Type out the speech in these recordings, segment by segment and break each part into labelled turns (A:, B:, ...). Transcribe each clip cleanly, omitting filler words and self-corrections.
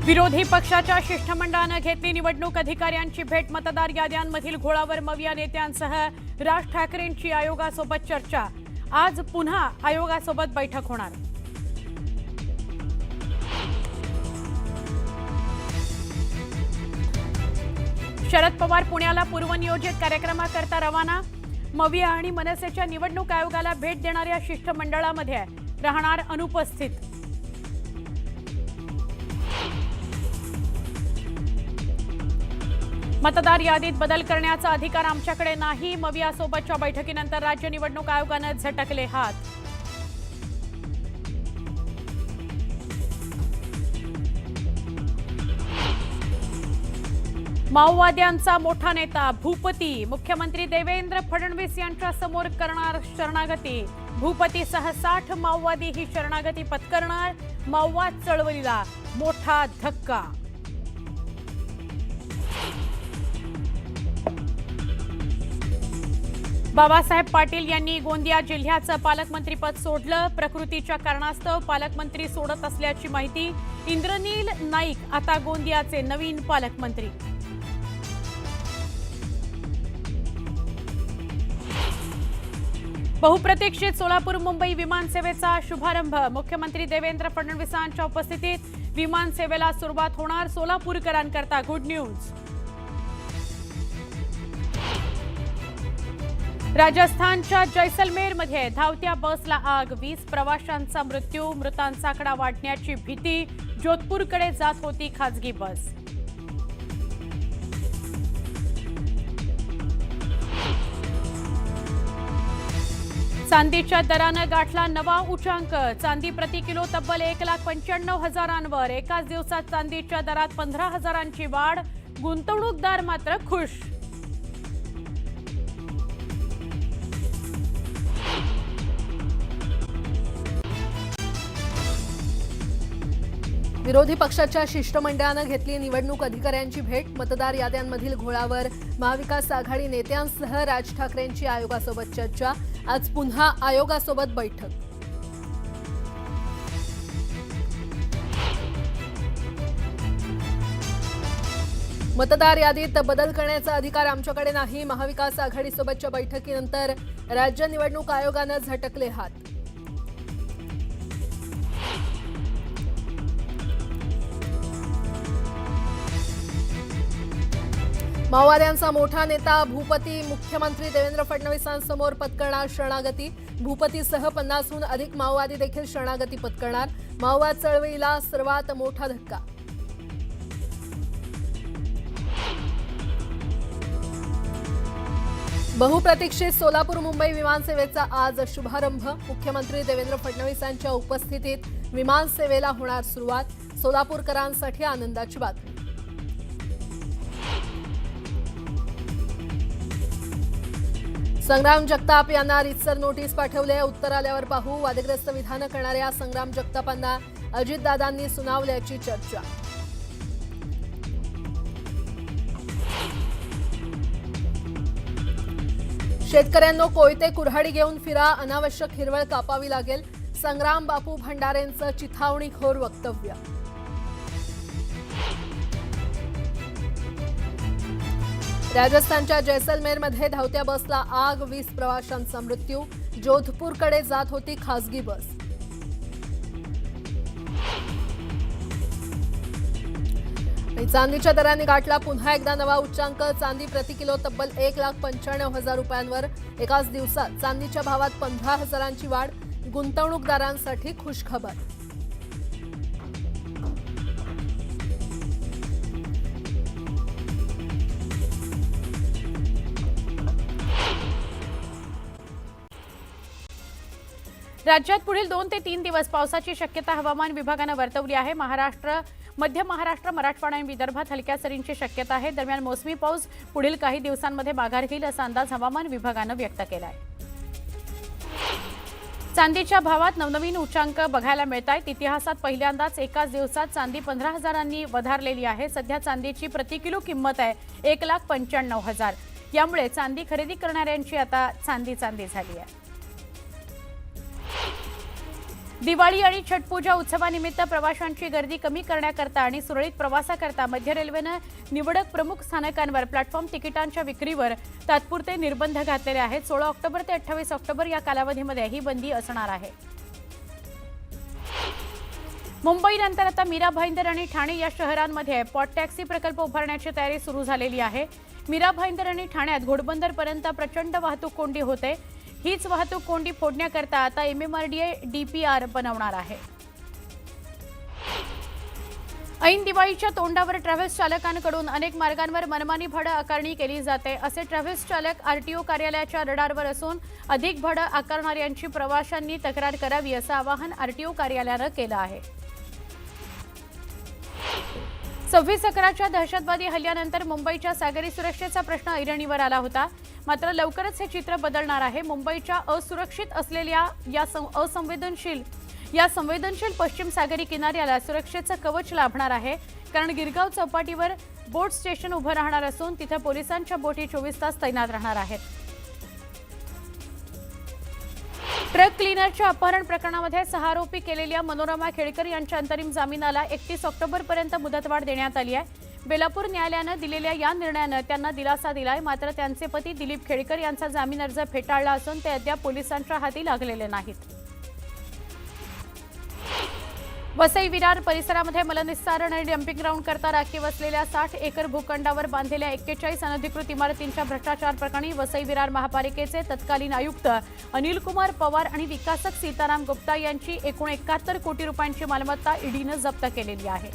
A: विरोधी पक्षाच्या शिष्टमंडळाने घेतली निवडणूक अधिकाऱ्यांची भेट। मतदार याद्यांमधील घोळावर मविया नेत्यांसह राज ठाकरेंची आयोगासोबत चर्चा। आज पुन्हा आयोगासोबत बैठक होणार। शरद पवार पुण्याला पूर्वनियोजित कार्यक्रमाकरता रवाना। मविया आणि मनसेच्या निवडणूक आयोगाला भेट देणाऱ्या शिष्टमंडळामध्ये राहणार अनुपस्थित। मतदार यादीत बदल करण्याचा अधिकार आमच्याकडे नाही। मवियासोबतच्या बैठकीनंतर राज्य निवडणूक आयोगाने झटकले हात। माओवाद्यांचा मोठा नेता भूपती मुख्यमंत्री देवेंद्र फडणवीस यांच्या समोर करणार शरणागती। भूपतीसह 60 माओवादी ही शरणागती पत्करणार। माओवाद चळवळीला मोठा धक्का। बाबासाहेब पाटील यांनी गोंदिया जिल्ह्याचं पालकमंत्रीपद सोडलं। प्रकृतीच्या कारणास्तव पालकमंत्री सोडत असल्याची माहिती। इंद्रनील नाईक आता गोंदियाचे नवीन पालकमंत्री। बहुप्रतीक्षित सोलापूर मुंबई विमानसेवेचा शुभारंभ। मुख्यमंत्री देवेंद्र फडणवीसांच्या उपस्थितीत विमानसेवेला सुरुवात होणार। सोलापूरकरांकरता गुड न्यूज। राजस्थानच्या जैसलमेरमध्ये धावत्या बसला आग। 20 प्रवाशांचा मृत्यू। मृतांचा आकडा वाढण्याची भीती। जोधपूरकडे जात होती खासगी बस। चांदीच्या दरानं गाठला नवा उच्चांक। चांदी प्रति किलो तब्बल 1,95,000 एकाच दिवसात चांदीच्या दरात 15,000ची वाढ। गुंतवणूकदार मात्र खुश।
B: विरोधी पक्षाच्या शिष्टमंडळाने घेतली निवडणूक अधिकाऱ्यांची भेट। मतदार याद्यांमधील घोळावर महाविकास आघाडी नेत्यांसह राज ठाकरेंची आयोगासोबत चर्चा। आज पुन्हा आयोगासोबत बैठक। मतदार यादीत बदल करण्याचा अधिकार आमच्याकडे नाही। महाविकास आघाडीसोबतच्या बैठकीनंतर राज्य निवडणूक आयोगाने झटकले हात। माओवाद्यांचा मोठा नेता भूपती मुख्यमंत्री देवेंद्र फडणवीसांसमोर पत्करणार शरणागती। भूपतीसह 50हून अधिक माओवादी देखील शरणागती पत्करणार। माओवाद चळवळीला सर्वात मोठा धक्का। बहुप्रतीक्षित सोलापूर मुंबई विमानसेवेचा आज शुभारंभ। मुख्यमंत्री देवेंद्र फडणवीसांच्या उपस्थितीत विमानसेवेला होणार सुरुवात। सोलापूरकरांसाठी आनंदाची बातमी। संग्राम जगताप यांना रितसर नोटीस पाठवले। उत्तर आल्यावर पाहू। वादग्रस्त विधान करणाऱ्या संग्राम जगतापांना अजितदादांनी सुनावल्याची चर्चा। शेतकऱ्यांनो कोयते कुऱ्हाडी घेऊन फिरा। अनावश्यक हिरवळ कापावी लागेल। संग्राम बापू भंडारेंचं चिथावणीखोर वक्तव्य। राजस्थानच्या जैसलमेरमध्ये धावत्या बसला आग। 20 प्रवाशांचा मृत्यू। जोधपूरकडे जात होती खासगी बस। चांदीच्या दराने गाठला पुन्हा एकदा नवा उच्चांक। चांदी प्रति किलो तब्बल 1,95,000 रुपयांवर। एकाच दिवसात चांदीच्या भावात 15,000ची वाढ। गुंतवणूकदारांसाठी खुशखबर।
A: राज्यात पुढील 2 ते 3 दिवस पावसाची शक्यता हवामान विभागाने वर्तवली आहे। महाराष्ट्र, मध्य महाराष्ट्र, मराठवाडा आणि विदर्भात हलक्या सरींची शक्यता आहे। दरम्यान मोसमी पाऊस पुढील काही दिवसांमध्ये माघार घेईल असा अंदाज हवामान विभागाने व्यक्त केला आहे। चांदीच्या भावात नवनवीन उच्चांक बघायला मिळतायत। इतिहासात पहिल्यांदाच एकाच दिवसात चांदी 15,000नी वधारलेली आहे। सध्या चांदीची प्रति किलो किंमत आहे 1,95,000। यामुळे चांदी खरेदी करणाऱ्यांची आता चांदी झाली आहे। दिवाळी आणि छठपूजा उत्सवानिमित्त प्रवाशांची गर्दी कमी करण्याकरता आणि सुरळीत प्रवासाकरता मध्य रेल्वेनं निवडक प्रमुख स्थानकांवर प्लॅटफॉर्म तिकिटांच्या विक्रीवर तात्पुरते निर्बंध घातलेले आहेत. 16 ऑक्टोबर ते 28 ऑक्टोबर या कालावधीमध्ये ही बंदी असणार आहे. मुंबईनंतर आता मीरा भाईंदर आणि ठाणे या शहरांमध्ये पॉट टॅक्सी प्रकल्प उभारण्याची तयारी सुरू झालेली आहे. मीरा भाईंदर आणि ठाण्यात घोडबंदरपर्यंत प्रचंड वाहतूक कोंडी होते. हीच वाहतूक कोंडी फोडण्याकरता आता MMRDA DPR बनवणार आहे. ऐन दिवाळीच्या तोंडावर ट्रॅव्हल्स चालकांकडून अनेक मार्गांवर मनमानी भाडं आकारणी केली जाते. असे ट्रॅव्हल्स चालक RTO कार्यालयाच्या रडारवर असून अधिक भाडं आकारणाऱ्यांची प्रवाशांनी तक्रार करावी असं आवाहन RTO कार्यालयानं केलं आहे. 26/11च्या दहशतवादी हल्ल्यानंतर मुंबईच्या सागरी सुरक्षेचा प्रश्न ऐरणीवर आला होता. मात्र लवकरच हे चित्र बदलणार आहे. मुंबईच्या असुरक्षित असलेल्या या संवेदनशील पश्चिम सागरी किनाऱ्याला सुरक्षेचं कवच लाभणार आहे. कारण गिरगाव चौपाटीवर बोट स्टेशन उभं राहणार असून तिथे पोलिसांच्या बोटी 24 तास तैनात राहणार आहेत. ट्रक क्लीनरच्या अपहरण प्रकरणामध्ये 6 आरोपी केलेल्या मनोरमा खेडकर यांच्या अंतरिम जामिनाला 31 ऑक्टोबरपर्यंत मुदतवाढ देण्यात आली आहे. बेलापूर न्यायालयानं दिलेल्या या निर्णयानं त्यांना दिलासा दिलाय. मात्र त्यांचे पती दिलीप खेडकर यांचा जामीन अर्ज फेटाळला असून ते अद्याप पोलिसांच्या हाती लागलेले नाहीत. वसई विरार परिसरामध्ये मलनिस्सारण आणि डम्पिंग ग्राउंड करता राखीव असलेल्या 60 एकर भूखंडावर बांधलेल्या 41 अनधिकृत इमारतींच्या भ्रष्टाचार प्रकरणी वसई विरार महापालिकेचे तत्कालीन आयुक्त अनिल कुमार पवार आणि विकासक सीताराम गुप्ता यांची एकूण 71 कोटी रुपयांची मालमत्ता ईडीनं जप्त केलेली आहे.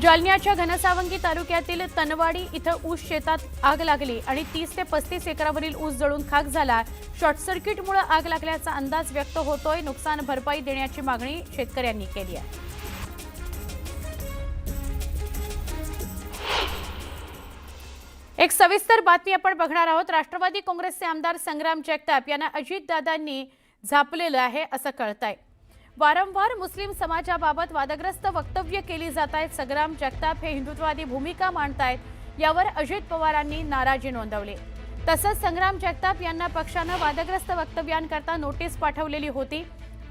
A: जालन्याच्या घनसावंगी तालुक्यातील तनवाडी इथं ऊस शेतात आग लागली आणि 30 ते 35 एकरावरील ऊस जळून खाक झाला. शॉर्ट सर्किटमुळे आग लागल्याचा अंदाज व्यक्त होतोय. नुकसान भरपाई देण्याची मागणी शेतकऱ्यांनी केली आहे. एक सविस्तर बातमी आपण बघणार आहोत. राष्ट्रवादी काँग्रेसचे आमदार संग्राम जगताप यांना अजितदादांनी झापलेलं आहे असं कळतंय. वारंवार मुस्लिम समाजाबाबत वादग्रस्त वक्तव्य केली जात आहेत. संग्राम जगताप हे हिंदुत्ववादी भूमिका मांडतायत. यावर अजित पवारांनी नाराजी नोंदवली. तसंच संग्राम जगताप यांना पक्षानं वादग्रस्त वक्तव्यांकरता नोटीस पाठवलेली होती.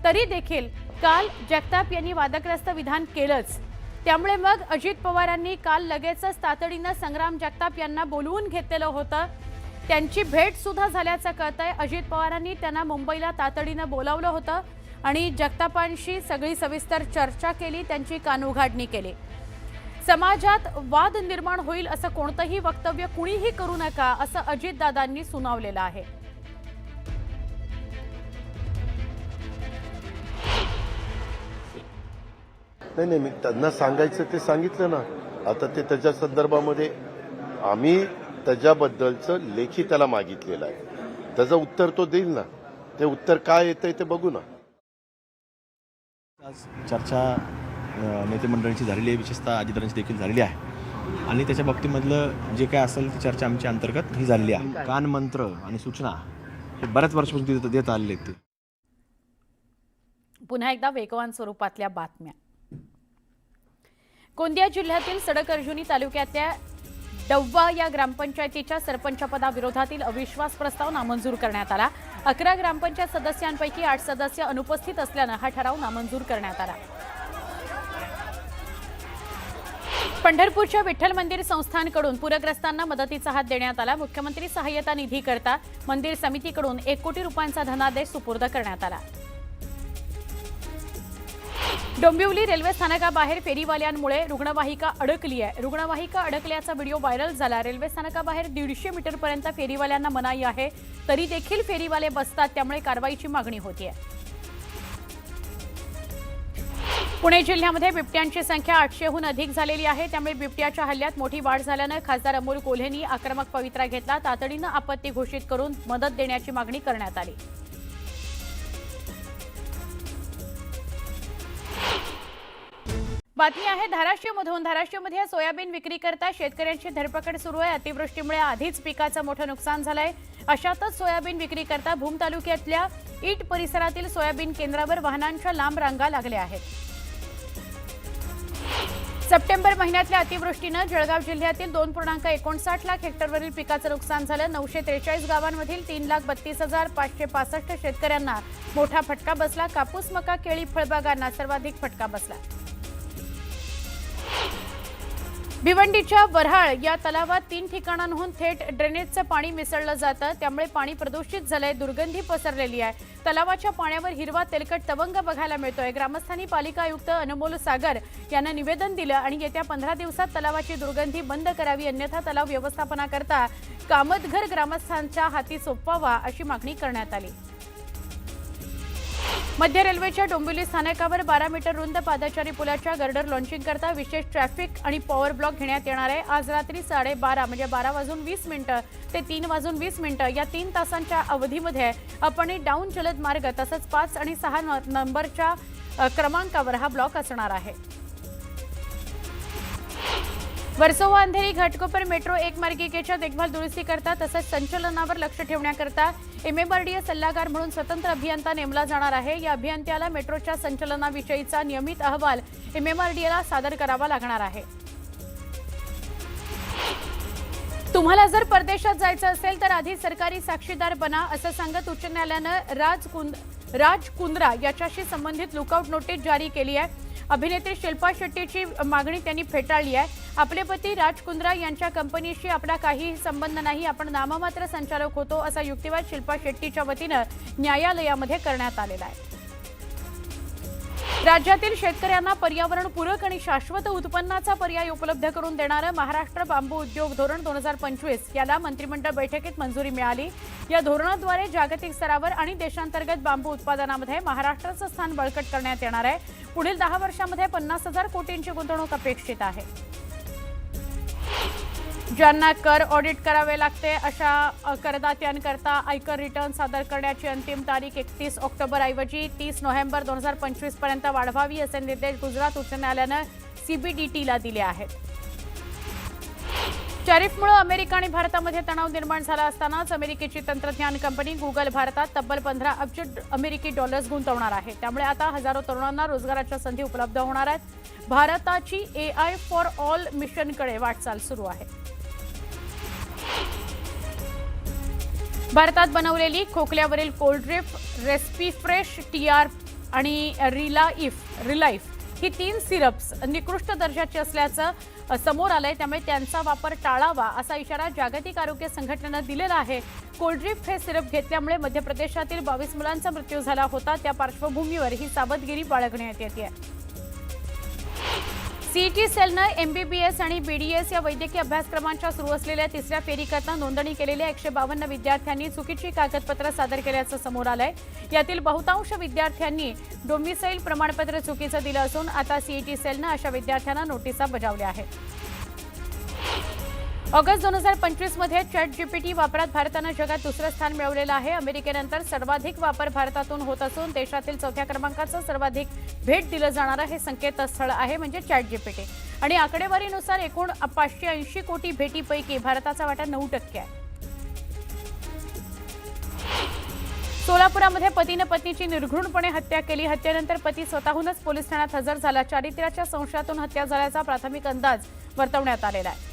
A: तरी देखील काल जगताप यांनी वादग्रस्त विधान केलंच. त्यामुळे मग अजित पवारांनी काल लगेचच तातडीनं संग्राम जगताप यांना बोलवून घेतलेलं होतं. त्यांची भेट सुद्धा झाल्याचं कळतंय. अजित पवारांनी त्यांना मुंबईला तातडीनं बोलावलं होतं आणि जगतापांशी सगळी सविस्तर चर्चा केली. त्यांची कानउघाडणी केली. समाजात वाद निर्माण होईल असं कोणतंही वक्तव्य कुणीही करू नका असं अजितदादांनी सुनावलेलं आहे.
C: नाही मी त्यांना सांगायचं ते सांगितलं ना. आता ते त्याच्या संदर्भामध्ये आम्ही त्याच्याबद्दलचं लेखी त्याला मागितलेलं आहे. त्याचं उत्तर तो देईल ना. ते उत्तर काय येतंय ते बघू ना.
D: आज चर्चा नेते मंडळींची झालेली आहे. विशेषतः अजितदादांची देखील झालेली आहे आणि त्याच्या बाबतीमधलं जे काय असेल ती चर्चा आमच्या अंतर्गत ही झालेली आहे. कान मंत्र आणि सूचना हे बऱ्याच वर्षापासून देत आलेले आहेत.
A: पुन्हा एकदा वेगवान स्वरूपातल्या बातम्या. गोंदिया जिल्ह्यातील सडक-अर्जुनी तालुक्यातल्या डव्वा या ग्रामपंचायतीच्या सरपंचपदाविरोधातील अविश्वास प्रस्ताव नामंजूर करण्यात आला. 11 ग्रामपंचायत सदस्यांपैकी 8 सदस्य अनुपस्थित असल्यानं हा ठराव नामंजूर करण्यात आला. पंढरपूरच्या विठ्ठल मंदिर संस्थानकडून पूरग्रस्तांना मदतीचा हात देण्यात आला. मुख्यमंत्री सहाय्यता निधीकरता मंदिर समितीकडून 1 कोटी रुपयांचा धनादेश सुपूर्द करण्यात आला. डोंबिवली रेल्वे स्थानकाबाहेर फेरीवाल्यांमुळे रुग्णवाहिका अडकली आहे. रुग्णवाहिका अडकल्याचा व्हिडिओ व्हायरल झाला. रेल्वे स्थानकाबाहेर 150 मीटरपर्यंत फेरीवाल्यांना मनाई आहे. तरी देखील फेरीवाले बसतात. त्यामुळे कारवाईची मागणी होतीये. पुणे जिल्ह्यामध्ये बिबट्यांची संख्या 800हून अधिक झालेली आहे. त्यामुळे बिबट्याच्या हल्ल्यात मोठी वाढ झाल्यानं खासदार अमोल कोल्हेंनी आक्रमक पवित्रा घेतला. तातडीनं आपत्ती घोषित करून मदत देण्याची मागणी करण्यात आली. बातमी आहे धाराशिवमधून. धाराशिवमध्ये सोयाबीन विक्री करता शेतकऱ्यांची धरपकड सुरू आहे. अतिवृष्टीमुळे आधीच पिकाचं मोठं नुकसान झालंय. अशातच सोयाबीन विक्री करता भूम तालुक्यातल्या ईट परिसरातील सोयाबीन केंद्रावर वाहनांच्या लांब रांगा लागल्या आहेत. सप्टेंबर महिन्यातल्या अतिवृष्टीनं जळगाव जिल्ह्यातील 2.59 लाख हेक्टरवरील पिकाचं नुकसान झालं. 943 गावांमधील 3,32,565 शेतकऱ्यांना मोठा फटका बसला. कापूस, मका, केळी, फळबागांना सर्वाधिक फटका बसला. भिवंडीच्या वऱ्हाळ या तलावात 3 ठिकाणांहून थेट ड्रेनेजचं पाणी मिसळलं जातं, त्यामुळे पाणी प्रदूषित झालंय, दुर्गंधी पसरलेली आहे. तलावाच्या पाण्यावर हिरवा तेलकट तवंग बघायला मिळतोय. ग्रामस्थांनी पालिका आयुक्त अनमोल सागर यांना निवेदन दिलं आणि येत्या 15 दिवसात तलावाची दुर्गंधी बंद करावी, अन्यथा तलाव व्यवस्थापनाकरता कामतघर ग्रामस्थांच्या हाती सोपवावा अशी मागणी करण्यात आली. मध्य रेल्वेच्या डोंबिवली स्थानकावर 12 मीटर रुंद पादचारी पुलाच्या गर्डर लॉन्चिंग करता विशेष ट्रॅफिक आणि पॉवर ब्लॉक घेण्यात येणार आहे. आज रात्री 12:30 म्हणजे 12:20 ते 3:20 या 3 तासांच्या अवधीमध्ये अप आणि डाऊन जलद मार्ग तसंच 5 आणि 6 नंबरच्या क्रमांकावर हा ब्लॉक असणार आहे. वर्सोवा अंधेरी घाटकोपर मेट्रो 1 मार्गिकेच्या देखभाल दुरुस्तीकरता तसंच संचलनावर लक्ष ठेवण्याकरता MMRDA सल्लागार म्हणून स्वतंत्र अभियंता नेमला जाणार आहे. या अभियंत्याला मेट्रोच्या संचलनाविषयीचा नियमित अहवाल MMRDAला सादर करावा लागणार आहे. तुम्हाला जर परदेशात जायचं असेल तर आधी सरकारी साक्षीदार बना असं सांगत उच्च न्यायालयानं राज कुंद्रा याच्याशी संबंधित लुकआउट नोटीस जारी केली आहे. अभिनेत्री शिल्पा शेट्टीची मागणी त्यांनी फेटाळली आहे. आपले पती राज कुंद्रा यांच्या कंपनीशी आपला काहीही संबंध नाही, आपण नाममात्र संचालक होतो असा युक्तिवाद शिल्पा शेट्टीच्या वतीनं न्यायालयामध्ये करण्यात आलेला आहे. राज्यातील शेतकऱ्यांना पर्यावरणपूरक आणि शाश्वत उत्पन्नाचा पर्याय उपलब्ध करून देणारं महाराष्ट्र बांबू उद्योग धोरण 2025 याला मंत्रिमंडळ बैठकीत मंजुरी मिळाली. या धोरणाद्वारे जागतिक स्तरावर आणि देशांतर्गत बांबू उत्पादनामध्ये महाराष्ट्राचं स्थान बळकट करण्यात येणार आहे. पुढील 10 वर्षांमध्ये 50,000 कोटींची गुंतवणूक अपेक्षित आहे. ज्यांना कर ऑडिट करावे लागते अशा करदात्यांकरता आयकर रिटर्न सादर करण्याची अंतिम तारीख 31 ऑक्टोबर ऐवजी 30 नोव्हेंबर 2025 पर्यंत वाढवावी असे निर्देश गुजरात उच्च न्यायालयानं CBDTला दिले आहेत. टॅरिफमुळे अमेरिका आणि भारतामध्ये तणाव निर्माण झाला असतानाच अमेरिकेची तंत्रज्ञान कंपनी गुगल भारतात तब्बल 15 अब्ज अमेरिकी डॉलर्स गुंतवणार आहे. त्यामुळे आता हजारो तरुणांना रोजगाराच्या संधी उपलब्ध होणार आहेत. भारताची AI फॉर ऑल मिशनकडे वाटचाल सुरू आहे. भारतात बनवलेली खोकल्यावरील कोल्ड्रिप, रेस्पिफ्रेश, TR आणि रिलाईफ ही 3 सिरप्स निकृष्ट दर्जाची असल्याचं समोर आलंय. त्यामुळे त्यांचा वापर टाळावा असा इशारा जागतिक आरोग्य संघटनेनं दिलेला आहे. कोल्ड्रिप हे सिरप घेतल्यामुळे मध्य प्रदेशातील 22 मुलांचा मृत्यू झाला होता. त्या पार्श्वभूमीवर ही सावधगिरी बाळगण्यात येते. CET सेलनं MBBS आणि BDS या वैद्यकीय अभ्यासक्रमांच्या सुरू असलेल्या 3ऱ्या फेरीकरता नोंदणी केलेल्या 152 विद्यार्थ्यांनी चुकीची कागदपत्र सादर केल्याचं समोर आलंय. यातील बहुतांश विद्यार्थ्यांनी डोमिसाईल प्रमाणपत्र चुकीचं दिलं असून आता CET सेलनं अशा विद्यार्थ्यांना नोटिसा बजावल्या आहेत. ऑगस्ट 2025 मध्ये ChatGPT वापरात भारतानं जगात 2रं स्थान मिळवलेलं आहे. अमेरिकेनंतर सर्वाधिक वापर भारतातून होत असून देशातील 4थ्या क्रमांकाचं सर्वाधिक भेट दिलं जाणारं हे संकेतस्थळ आहे म्हणजे ChatGPT. आणि आकडेवारीनुसार एकूण 580 कोटी भेटीपैकी भारताचा वाटा 9% आहे. सोलापुरामध्ये पतीनं पत्नीची निर्घृणपणे हत्या केली. हत्येनंतर पती स्वतःहूनच पोलीस ठाण्यात हजर झाला. चारित्र्याच्या संशयातून हत्या झाल्याचा प्राथमिक अंदाज वर्तवण्यात आलेला आहे.